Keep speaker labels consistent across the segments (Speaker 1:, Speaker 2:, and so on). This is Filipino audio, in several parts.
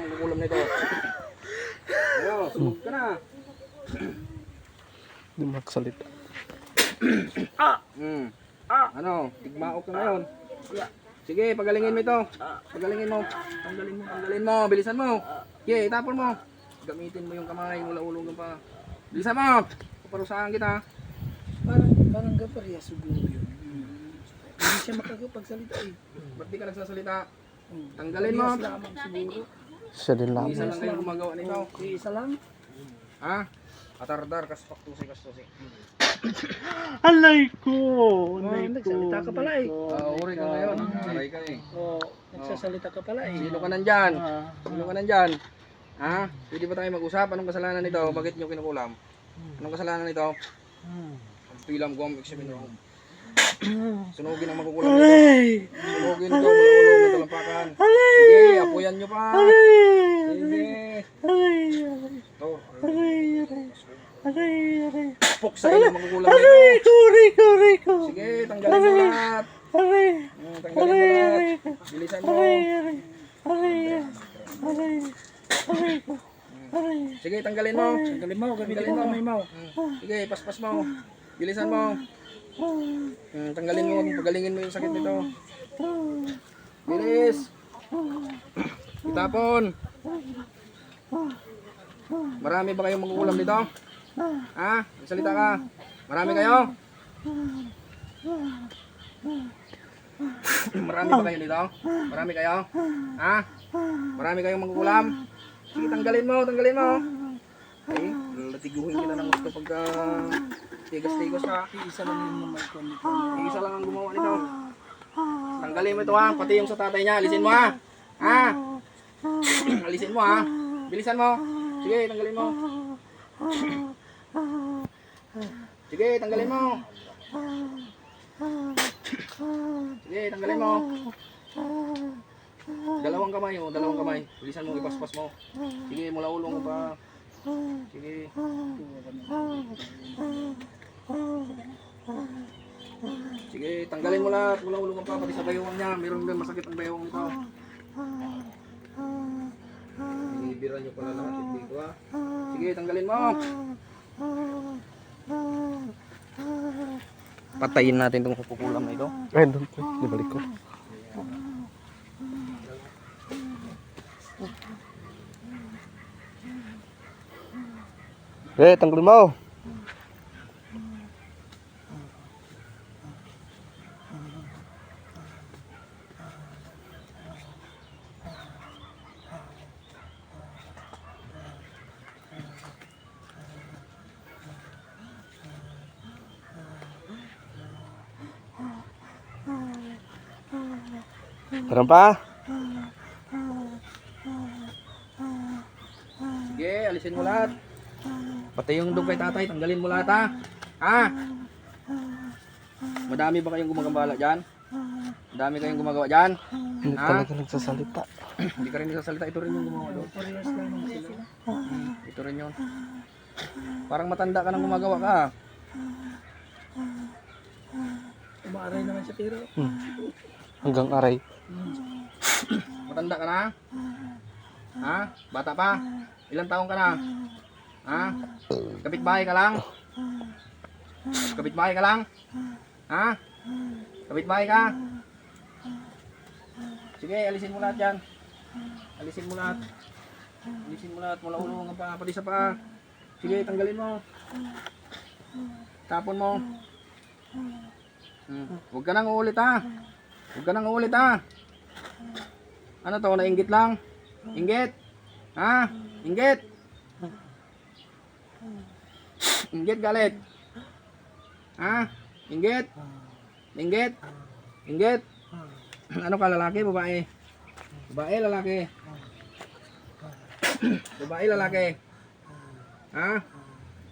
Speaker 1: magkukulam nito. Ayo, sumug ka na.
Speaker 2: Hindi magsalita.
Speaker 1: Ano, tigmao ka ngayon. Sige, pagalingin mo ito. Pagalingin mo. Tanggalin mo. Bilisan mo. Sige, itapon mo. Gamitin mo yung kamay mula ulo pa. Bilisan mo. Paparusahan kita.
Speaker 3: Parang gaparya siguro yun. Hindi siya makakapagsalita eh.
Speaker 1: Ba't di ka nagsasalita? Tanggalin mo.
Speaker 3: Parehas lamang siguro.
Speaker 2: Siya din lang.
Speaker 1: Isa lang kayo gumagawa nito.
Speaker 3: Isa lang.
Speaker 1: Ha? Atardar, kastusi.
Speaker 2: Alay ko!
Speaker 3: Nagsalita ka pala eh.
Speaker 1: Uri ka ngayon. Aray ka eh.
Speaker 3: Nagsasalita ka pala eh.
Speaker 1: Sino ka nandyan? Sino ka nandyan? Ha? Pwede ba tayo mag-usap? Anong kasalanan nito? Bakit nyo kinukulam? Anong kasalanan nito? Ang pilam ko ang eksibin mo. Sunugin ang makukulam nito. Sunugin ito. Mula-ulo na talampakan. Sige, apuyan nyo pa. Sige. Ito. Pok sa inyo makukulam nito. Sige, tanggalin mo lahat. Tanggalin mo lahat. Bilisan mo. Sige, tanggalin mo.
Speaker 3: Tanggalin mo, gamitin mo kamay mo.
Speaker 1: Sige, paspas mo. Bilisan mo. Tanggalin mo, pagalingin mo yung sakit nito. Bilis. Itapon. Marami ba kayong magugulam dito? Ha? Magsalita ka. Marami kayo? Marami ba kayo dito? Marami kayo? Ha? Marami kayong magugulam? Sige, tanggalin mo. Ay, latiguhin kita ng gusto pagka tigas-tigas ka.
Speaker 3: Isa lang yung naman ko nito.
Speaker 1: Isa lang ang gumawa nito. Tanggalin mo ito ha, pati yung sa tatay niya. Alisin mo ha. Ha? Alisin mo ha. Bilisan mo. Sige, tanggalin mo. Sige, tanggalin mo. Sige, tanggalin mo. Dalawang kamay. Bilisan mo, ipaspas mo. Sige, mula ulo mo pa. Sige. Sige, tanggalin mo lahat. Mula ulo mo pa, pati sa bayawang niya. Meron din masakit ang bayawang ito. Binibiran nyo pala lahat dito ha. Sige, tanggalin mo. Patayin natin itong kukulam na ito.
Speaker 2: Ay, doon po. Dibalik ko. Tanggalin mo. Meron pa?
Speaker 1: Sige, alisin mo lahat. Pati yung dog kay tatay, tanggalin mo lahat ha. Ha? Madami ba kayong gumagambala dyan? Madami kayong gumagawa dyan?
Speaker 2: Hindi talaga nagsasalita.
Speaker 1: Hindi ka rin nagsasalita, ito rin yung gumawa doon.
Speaker 3: Parehas lamang sila.
Speaker 1: Ito rin yun. Parang matanda ka nang gumagawa ka.
Speaker 3: Umaaray naman siya pero.
Speaker 2: Hanggang aray.
Speaker 1: Matanda ka na? Ha? Bata pa? Ilang taong ka na? Ha? Kapitbahay ka lang? Kapitbahay ka lang? Ha? Kapitbahay ka? Sige, alisin mo lahat yan. Alisin mo lahat. Alisin mo lahat. Mula ulo hanggang pa. Pati sa paa. Sige, tanggalin mo. Tapon mo. Huwag ka nang uulit ha. Huwag ka nang uulit ha. Ano to? Nainggit lang? Inggit? Ha? Inggit? Inggit galit? Ha? Inggit? Inggit? Inggit? Ano ka, lalaki, babae? Babae, lalaki? Babae, lalaki? Ha?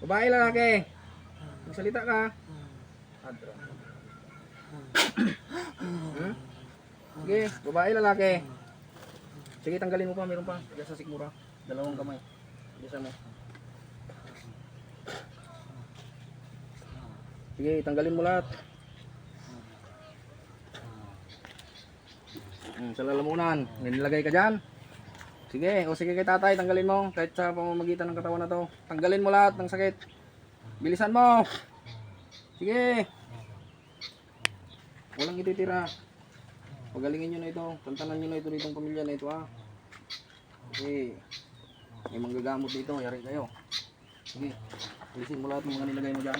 Speaker 1: Babae, lalaki? Magsalita ka? Adra. Sige, babae, lalaki? Sige, tanggalin mo pa, meron pa. Diyan sa sikmura. Dalawang kamay. Diyan mo. Sige, tanggalin mo lahat. Sa lalamunan, nilagay ka dyan. Sige, o sige kay tatay, tanggalin mo. Kahit sa pamamagitan ng katawan na to. Tanggalin mo lahat ng sakit. Bilisan mo. Sige. Walang ititira. Pagalingin nyo na ito. Tantanan nyo na ito ditong pamilya na ito ha. Sige. May manggagamot dito. Yari kayo. Sige. Bilisin mo lahat ng mga nilagay mo dyan.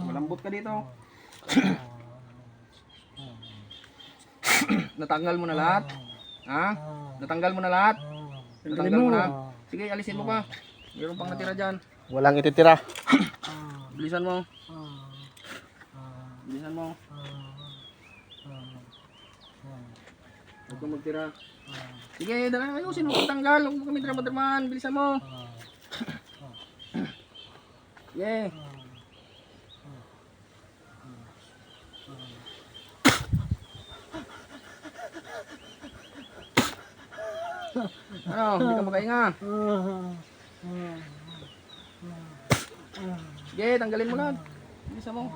Speaker 1: Malambot ka dito. Natanggal mo na lahat? Ha? Natanggal mo na lahat? Natanggal mo na? Sige, alisin mo pa. Mayroon pang natira dyan.
Speaker 2: Walang ititira.
Speaker 1: Bilisan mo. Bilisan mo. Huwag kang magtira. Sige, dala ayusin mo pagtanggal. Huwag mo kami drama-dramaan. Bilisan mo. Sige. Ano, hindi ka makainga. Sige, tanggalin mo lahat. Bilisan mo.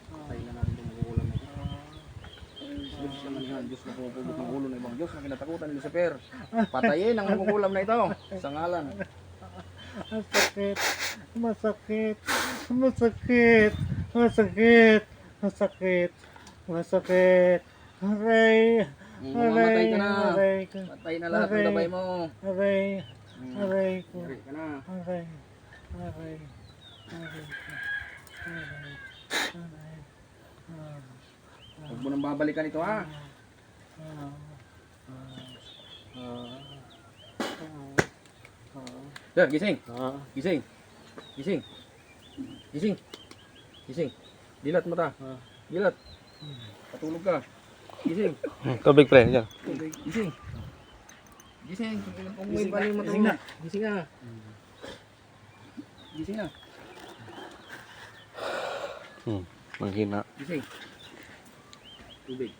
Speaker 1: Patayin na natin itong magugulam na ito. Diyos naman yan, Diyos na pumupulot ng ulo ng ibang Diyos na kinatakutan ni Lucifer. Patayin ang magugulam na ito. Sa ngalan.
Speaker 3: Masakit. Masakit. Masakit. Masakit. Masakit. Masakit. Aray.
Speaker 1: Mamatay ka na.
Speaker 3: Aray ko.
Speaker 1: Patay na lahat ng dabay mo.
Speaker 3: Aray. Aray ko.
Speaker 1: Yari ka na.
Speaker 3: Aray. Aray. Aray ko. Aray. Aray.
Speaker 1: Huwag mo nang babalikan ito ha. Yan, gising. Gising. Gising. Gising. Gising. Dilat mata. Dilat. Patulog ka. Gising.
Speaker 2: Tubig pre, yan.
Speaker 1: Gising. Gising. Kung may bali mo gising na. Gising na. Gising na.
Speaker 2: Manghina.
Speaker 1: Gising. Tubig.